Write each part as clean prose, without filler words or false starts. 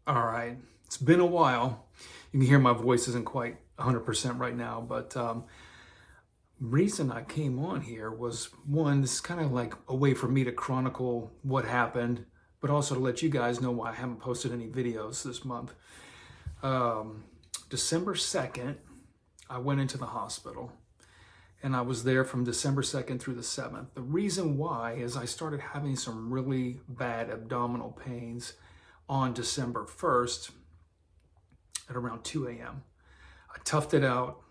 All right, it's been a while. You can hear my voice isn't quite 100% right now, but reason I came on here was one, this is kind of like a way for me to chronicle what happened, but also to let you guys know why I haven't posted any videos this month. December 2nd, I went into the hospital and I was there from December 2nd through the 7th. The reason why is I started having some really bad abdominal pains on December 1st at around 2 a.m. I toughed it out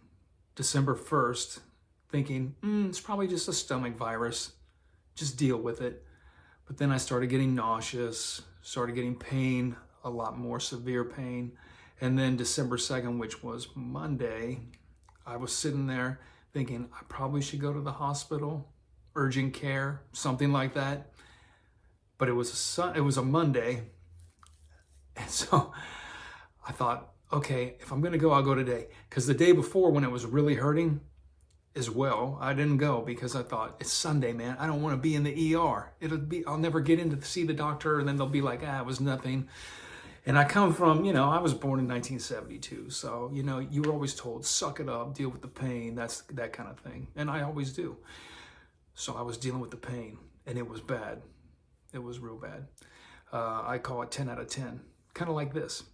December 1st, thinking, it's probably just a stomach virus, just deal with it. But then I started getting nauseous, started getting pain, a lot more severe pain. And then December 2nd, which was Monday, I was sitting there thinking I probably should go to the hospital, urgent care, something like that. But it was a Monday. And so I thought, okay, if I'm going to go, I'll go today. Because the day before, when it was really hurting as well, I didn't go because I thought, it's Sunday, man. I don't want to be in the ER. I'll never get in to see the doctor, and then they'll be like, it was nothing. And I come from, I was born in 1972. So, you were always told, suck it up, deal with the pain, that kind of thing. And I always do. So I was dealing with the pain, and it was bad. It was real bad. I call it 10 out of 10. Kind of like this.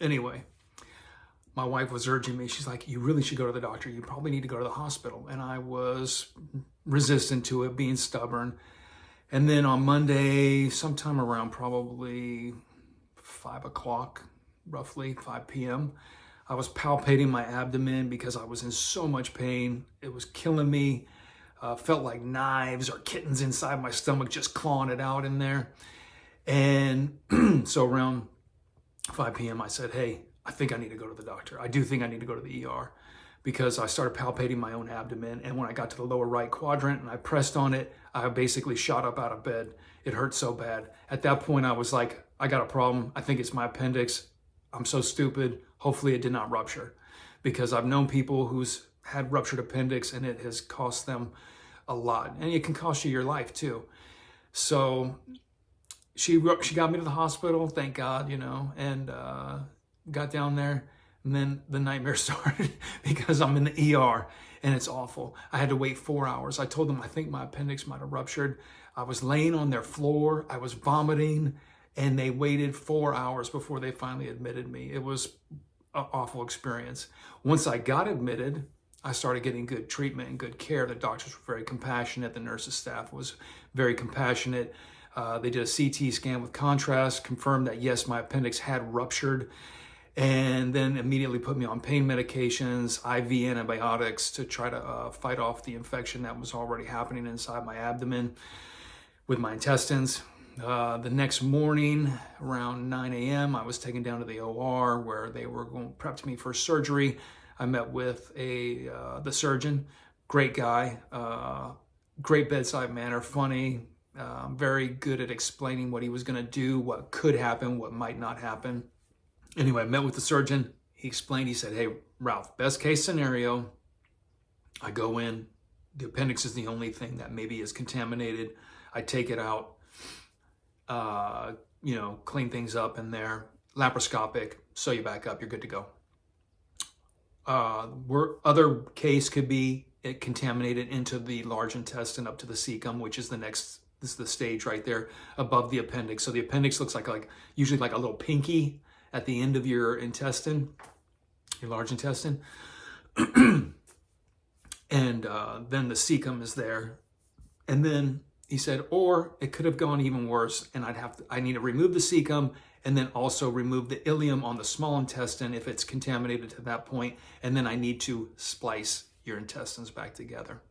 Anyway, my wife was urging me. She's like, you really should go to the doctor. You probably need to go to the hospital. And I was resistant to it, being stubborn. And then on Monday, sometime around probably 5 o'clock, roughly 5 p.m., I was palpating my abdomen because I was in so much pain. It was killing me. Felt like knives or kittens inside my stomach, just clawing it out in there. And so around 5 p.m., I said, hey, I think I need to go to the doctor. I do think I need to go to the ER because I started palpating my own abdomen. And when I got to the lower right quadrant and I pressed on it, I basically shot up out of bed. It hurt so bad. At that point, I was like, I got a problem. I think it's my appendix. I'm so stupid. Hopefully it did not rupture, because I've known people who's had ruptured appendix and it has cost them a lot. And it can cost you your life too. So she got me to the hospital, thank God, and got down there. And then the nightmare started because I'm in the ER and it's awful. I had to wait 4 hours. I told them I think my appendix might have ruptured. I was laying on their floor. I was vomiting, and they waited 4 hours before they finally admitted me. It was an awful experience. Once I got admitted, I started getting good treatment and good care. The doctors were very compassionate. The nurses staff was very compassionate. They did a CT scan with contrast, confirmed that yes, my appendix had ruptured, and then immediately put me on pain medications, IV antibiotics to try to fight off the infection that was already happening inside my abdomen with my intestines. The next morning, around 9 a.m., I was taken down to the OR where they were going to prep me for surgery. I met with the surgeon, great guy, great bedside manner, funny, very good at explaining what he was going to do, what could happen, what might not happen. Anyway, I met with the surgeon. He explained, he said, hey, Ralph, best case scenario, I go in, the appendix is the only thing that maybe is contaminated. I take it out, clean things up in there, laparoscopic, sew you back up, you're good to go. Other case could be it contaminated into the large intestine up to the cecum, which is this is the stage right there above the appendix. So the appendix looks like usually like a little pinky at the end of your intestine, your large intestine. And then the cecum is there. And then He said, or it could have gone even worse, and I need to remove the cecum and then also remove the illium on the small intestine if it's contaminated to that point, and then I need to splice your intestines back together.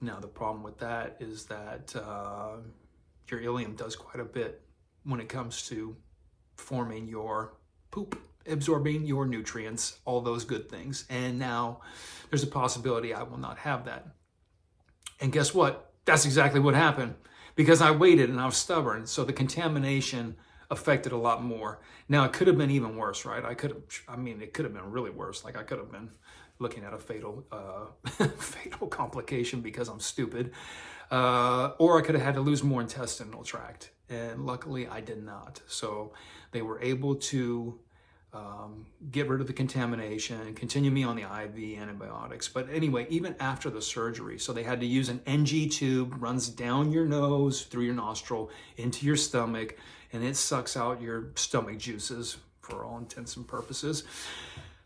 Now, the problem with that is that your illium does quite a bit when it comes to forming your poop, absorbing your nutrients, all those good things. And now there's a possibility I will not have that. And guess what? That's exactly what happened, because I waited and I was stubborn. So the contamination affected a lot more. Now, it could have been even worse, right? It could have been really worse. Like, I could have been looking at a fatal complication because I'm stupid. Or I could have had to lose more intestinal tract. And luckily I did not. So they were able to get rid of the contamination and continue me on the IV antibiotics. But anyway, even after the surgery, so they had to use an NG tube, runs down your nose, through your nostril, into your stomach, and it sucks out your stomach juices for all intents and purposes.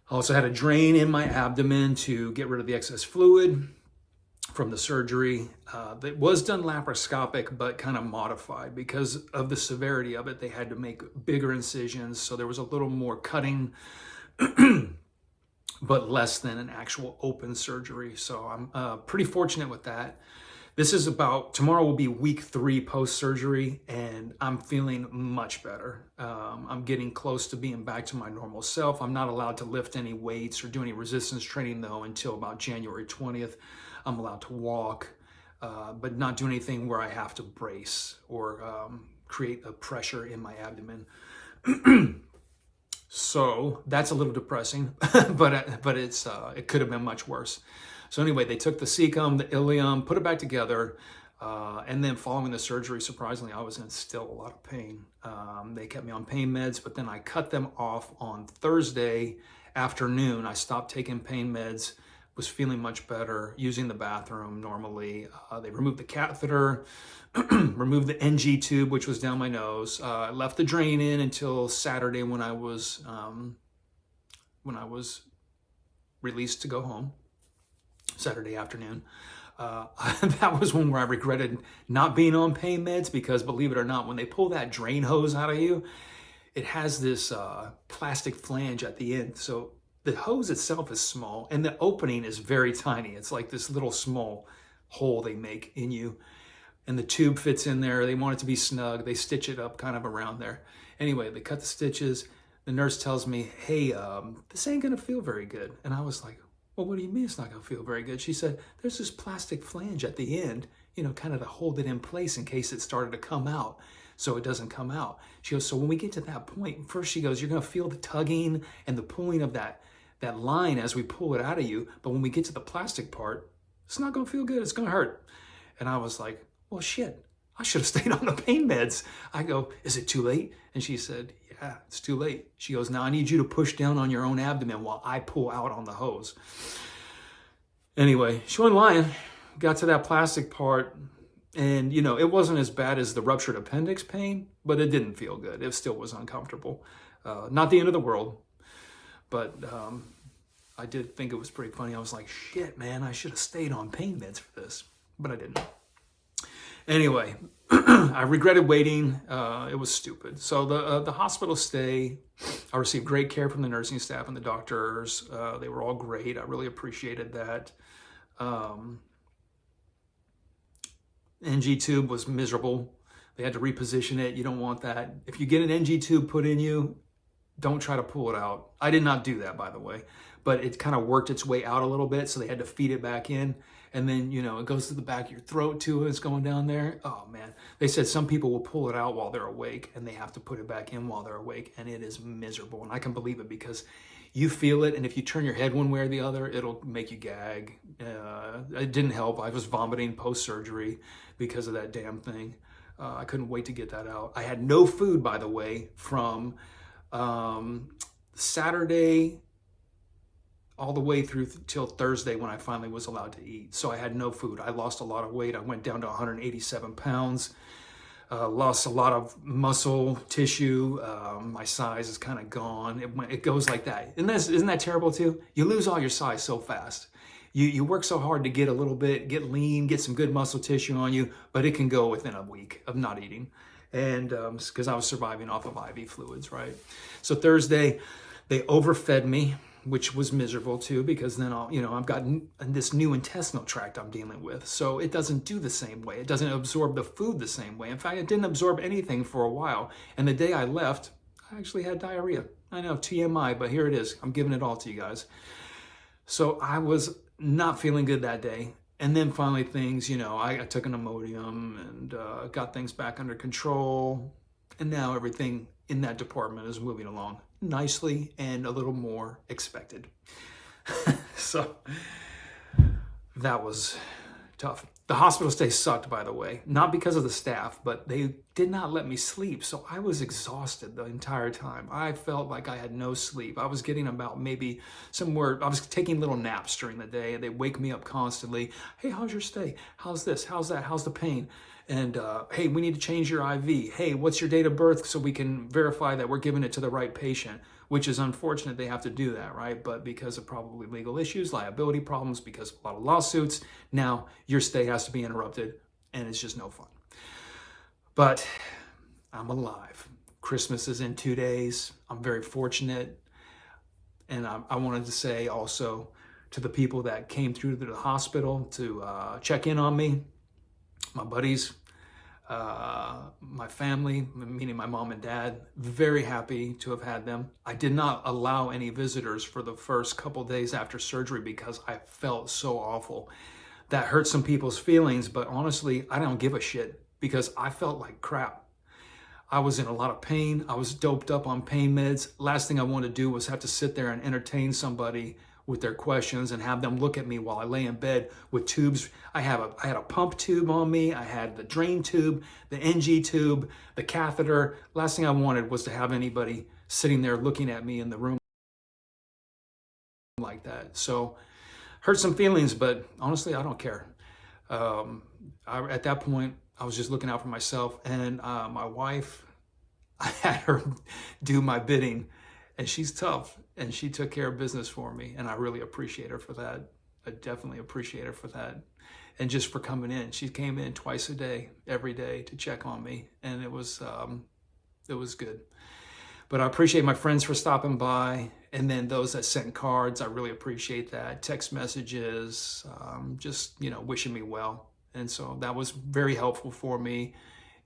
I also had a drain in my abdomen to get rid of the excess fluid from the surgery. It was done laparoscopic, but kind of modified because of the severity of it. They had to make bigger incisions, so there was a little more cutting, but less than an actual open surgery. So I'm pretty fortunate with that. This is tomorrow will be week 3 post-surgery, and I'm feeling much better. I'm getting close to being back to my normal self. I'm not allowed to lift any weights or do any resistance training, though, until about January 20th. I'm allowed to walk, but not do anything where I have to brace or create a pressure in my abdomen. So that's a little depressing, but it could have been much worse. So anyway, they took the cecum, the illium, put it back together, and then following the surgery, surprisingly, I was in still a lot of pain. They kept me on pain meds, but then I cut them off on Thursday afternoon. I stopped taking pain meds, was feeling much better, using the bathroom normally. They removed the catheter, removed the NG tube, which was down my nose. Left the drain in until Saturday when I was released to go home. Saturday afternoon. That was one where I regretted not being on pain meds, because believe it or not, when they pull that drain hose out of you, it has this plastic flange at the end. So the hose itself is small and the opening is very tiny. It's like this little small hole they make in you, and the tube fits in there. They want it to be snug. They stitch it up kind of around there. Anyway, they cut the stitches. The nurse tells me, hey, this ain't gonna feel very good. And I was like, well, what do you mean it's not going to feel very good? She said, there's this plastic flange at the end, kind of to hold it in place in case it started to come out, so it doesn't come out. She goes, so when we get to that point, first she goes, you're going to feel the tugging and the pulling of that line as we pull it out of you. But when we get to the plastic part, it's not going to feel good. It's going to hurt. And I was like, well, shit, I should have stayed on the pain meds. I go, is it too late? And she said, yeah, it's too late. She goes, now I need you to push down on your own abdomen while I pull out on the hose. Anyway, she wasn't lying. Got to that plastic part, and it wasn't as bad as the ruptured appendix pain, but it didn't feel good. It still was uncomfortable. Not the end of the world, but I did think it was pretty funny. I was like, shit, man, I should have stayed on pain meds for this, but I didn't. Anyway, I regretted waiting. It was stupid. So the hospital stay, I received great care from the nursing staff and the doctors. They were all great. I really appreciated that. NG tube was miserable. They had to reposition it. You don't want that. If you get an NG tube put in you, don't try to pull it out. I did not do that, by the way, but it kind of worked its way out a little bit, so they had to feed it back in. And then, it goes to the back of your throat too. It's going down there. Oh man. They said some people will pull it out while they're awake and they have to put it back in while they're awake. And it is miserable. And I can believe it, because you feel it. And if you turn your head one way or the other, it'll make you gag. It didn't help. I was vomiting post-surgery because of that damn thing. I couldn't wait to get that out. I had no food, by the way, from Saturday all the way through till Thursday when I finally was allowed to eat. So I had no food. I lost a lot of weight. I went down to 187 pounds, lost a lot of muscle tissue. My size is kind of gone. It goes like that. Isn't that terrible too? You lose all your size so fast. You work so hard to get a little bit, get lean, get some good muscle tissue on you, but it can go within a week of not eating. And because I was surviving off of IV fluids, right? So Thursday, they overfed me, which was miserable too, because then I've got this new intestinal tract I'm dealing with. So it doesn't do the same way. It doesn't absorb the food the same way. In fact, it didn't absorb anything for a while. And the day I left, I actually had diarrhea. I know, TMI, but here it is. I'm giving it all to you guys. So I was not feeling good that day. And then finally things, I took an Imodium and got things back under control. And now everything in that department is moving along nicely and a little more expected. So that was tough. The hospital stay sucked, by the way, not because of the staff, but they did not let me sleep. So I was exhausted the entire time. I felt like I had no sleep. I was getting about maybe I was taking little naps during the day. They wake me up constantly. Hey, how's your stay? How's this? How's that? How's the pain? And hey, we need to change your IV. Hey, what's your date of birth so we can verify that we're giving it to the right patient, which is unfortunate they have to do that, right? But because of probably legal issues, liability problems, because of a lot of lawsuits, now your stay has to be interrupted and it's just no fun. But I'm alive. Christmas is in 2 days. I'm very fortunate. And I wanted to say also to the people that came through to the hospital to check in on me, my buddies, my family, meaning my mom and dad, very happy to have had them. I did not allow any visitors for the first couple days after surgery because I felt so awful. That hurt some people's feelings, but honestly, I don't give a shit because I felt like crap. I was in a lot of pain. I was doped up on pain meds. Last thing I wanted to do was have to sit there and entertain somebody with their questions and have them look at me while I lay in bed with tubes. I had a pump tube on me. I had the drain tube, the NG tube, the catheter. Last thing I wanted was to have anybody sitting there looking at me in the room like that. So hurt some feelings, but honestly, I don't care. At that point, I was just looking out for myself, and my wife, I had her do my bidding, and she's tough, and she took care of business for me, and I really appreciate her for that. I definitely appreciate her for that, and just for coming in. She came in twice a day, every day, to check on me, and it was good. But I appreciate my friends for stopping by, and then those that sent cards, I really appreciate that. Text messages, just wishing me well. And so that was very helpful for me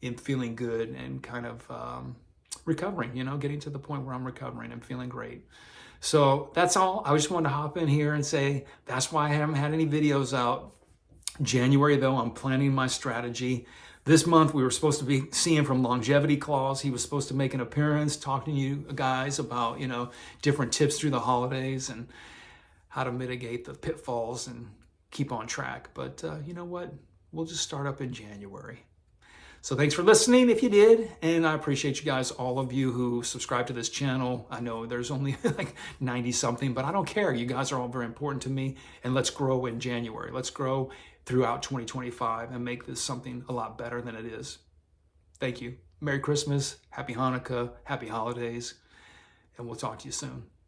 in feeling good and kind of recovering, getting to the point where I'm recovering and feeling great. So that's all. I just wanted to hop in here and say that's why I haven't had any videos out. January, though, I'm planning my strategy. This month, we were supposed to be seeing from Longevity Clause. He was supposed to make an appearance, talking to you guys about, different tips through the holidays and how to mitigate the pitfalls and keep on track. But you know what? We'll just start up in January. So thanks for listening if you did. And I appreciate you guys, all of you who subscribe to this channel. I know there's only like 90 something, but I don't care. You guys are all very important to me. And let's grow in January. Let's grow throughout 2025 and make this something a lot better than it is. Thank you. Merry Christmas, Happy Hanukkah, Happy Holidays, and we'll talk to you soon.